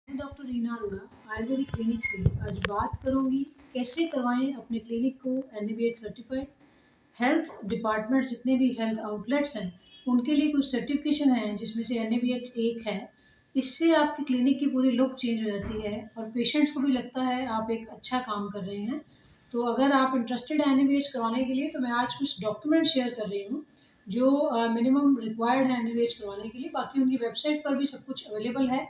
मैं doctor Reena Arora Ayurvedic clinic से आज बात करूंगी कैसे करवाएं अपने क्लिनिक को NABH सर्टिफाइड। हेल्थ डिपार्टमेंट जितने भी हेल्थ आउटलेट्स हैं उनके लिए कुछ सर्टिफिकेशन है जिसमें से NABH एक है। इससे आपकी क्लिनिक की पूरी लुक चेंज हो जाती है और पेशेंट्स को भी लगता है आप एक अच्छा काम कर रहे हैं। तो अगर आप इंटरेस्टेड हैं NABH करवाने के लिए तो मैं आज कुछ डॉक्यूमेंट शेयर कर रही हूँ जो मिनिमम रिक्वायर्ड है NABH करवाने के लिए। बाकी उनकी वेबसाइट पर भी सब कुछ अवेलेबल है।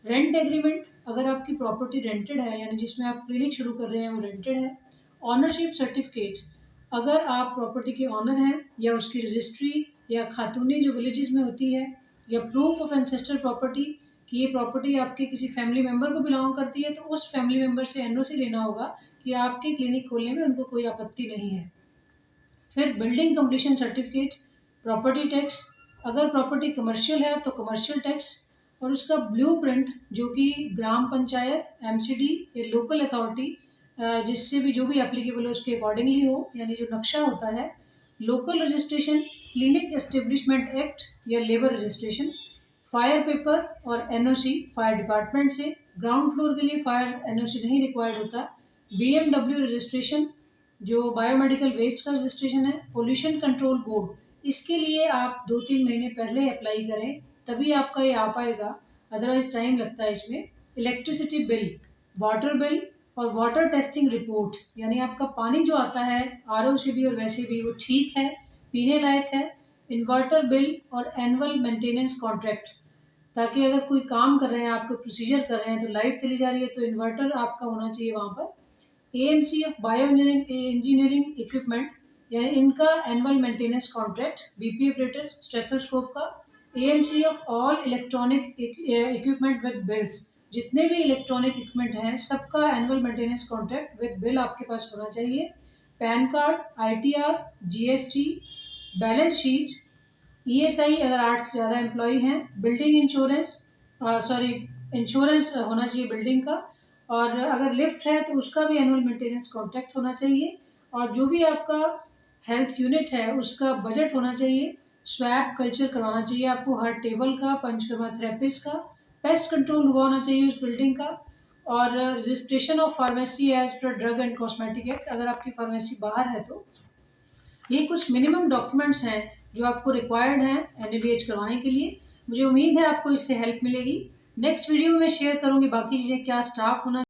रेंट एग्रीमेंट, अगर आपकी प्रॉपर्टी रेंटेड है यानी जिसमें आप क्लिनिक शुरू कर रहे हैं वो रेंटेड है। ऑनरशिप सर्टिफिकेट, अगर आप प्रॉपर्टी के ऑनर हैं या उसकी रजिस्ट्री या खातूनी जो विलेजेस में होती है, या प्रूफ ऑफ एंसेस्टर प्रॉपर्टी कि ये प्रॉपर्टी आपके किसी फैमिली मेम्बर को बिलोंग करती है, तो उस फैमिली मेम्बर से NOC लेना होगा कि आपके क्लिनिक खोलने में उनको कोई आपत्ति नहीं है। फिर building completion certificate, property tax, अगर प्रॉपर्टी कमर्शियल है तो कमर्शियल टैक्स, और उसका ब्लूप्रिंट जो कि ग्राम पंचायत, MCD या लोकल अथॉरिटी जिससे भी जो भी एप्लीकेबल हो उसके अकॉर्डिंगली हो, यानी जो नक्शा होता है। Local registration, clinic establishment act या लेबर रजिस्ट्रेशन, फायर पेपर और NOC फायर डिपार्टमेंट से। ग्राउंड फ्लोर के लिए फायर NOC नहीं रिक्वायर्ड होता। BMW रजिस्ट्रेशन जो बायोमेडिकल वेस्ट का रजिस्ट्रेशन है। पोल्यूशन कंट्रोल बोर्ड, इसके लिए आप 2-3 महीने पहले अप्लाई करें तभी आपका ये आ पाएगा, अदरवाइज टाइम लगता है इसमें। इलेक्ट्रिसिटी बिल, वाटर बिल और वाटर टेस्टिंग रिपोर्ट, यानी आपका पानी जो आता है RO से भी और वैसे भी वो ठीक है, पीने लायक है। इन्वर्टर बिल और एनुअल मेंटेनेंस कॉन्ट्रैक्ट, ताकि अगर कोई काम कर रहे हैं, आपको प्रोसीजर कर रहे हैं तो लाइट चली जा रही है तो इन्वर्टर आपका होना चाहिए वहाँ पर। AMC of bio engineering equipment, यानी इनका annual maintenance contract. BP operators, stethoscope का। AMC of all electronic equipment with bills, जितने भी इलेक्ट्रॉनिक इक्विपमेंट हैं सबका annual maintenance contract with bill आपके पास होना चाहिए। Pan card, ITR, GST, balance sheet, ESI अगर 8 से ज़्यादा एम्प्लॉई हैं। बिल्डिंग इंश्योरेंस, इंश्योरेंस होना चाहिए बिल्डिंग का, और अगर लिफ्ट है तो उसका भी एनुअल मेंटेनेंस कॉन्ट्रैक्ट होना चाहिए। और जो भी आपका हेल्थ यूनिट है उसका बजट होना चाहिए। स्वैब कल्चर करवाना चाहिए आपको हर टेबल का, पंचकर्मा थेरेपिस्ट का। पेस्ट कंट्रोल हुआ होना चाहिए उस बिल्डिंग का। और registration of pharmacy as per drug and cosmetic act, अगर आपकी फार्मेसी बाहर है तो। ये कुछ मिनिमम डॉक्यूमेंट्स हैं जो आपको रिक्वायर्ड हैं NABH करवाने के लिए। मुझे उम्मीद है आपको इससे हेल्प मिलेगी। नेक्स्ट वीडियो में शेयर करूँगी बाकी चीज़ें, क्या स्टाफ होना